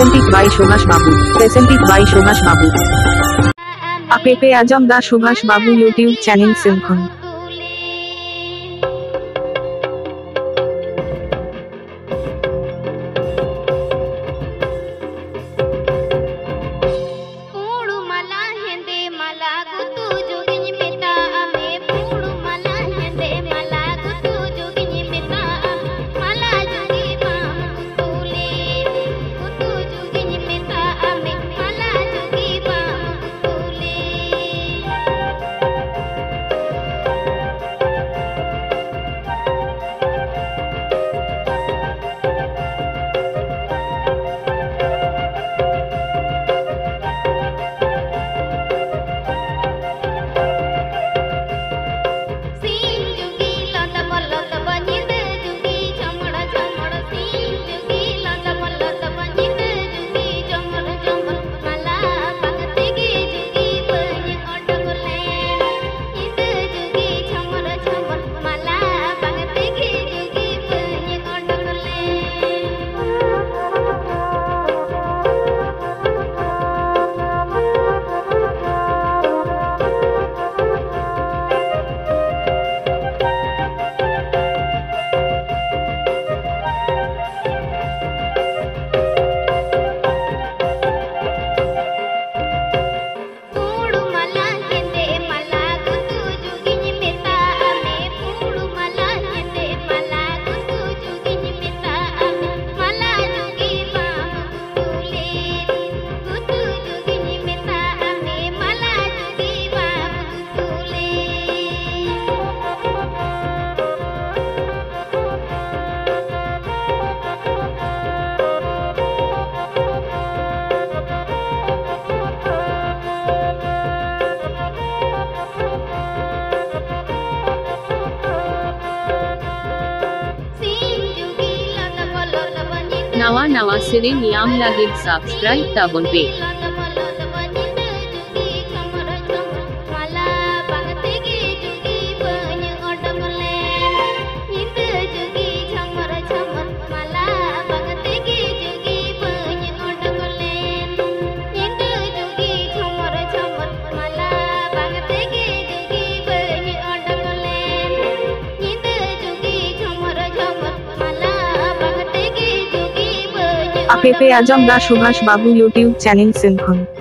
Presented by Subhash Babu. Presented by Subhash Babu. APP Ajam da Subhash Babu YouTube channel Simkhon. नवा सिरे नियम लगे subscribe double पे APP Ajam da Subhash Babu YouTube channel Simkhon.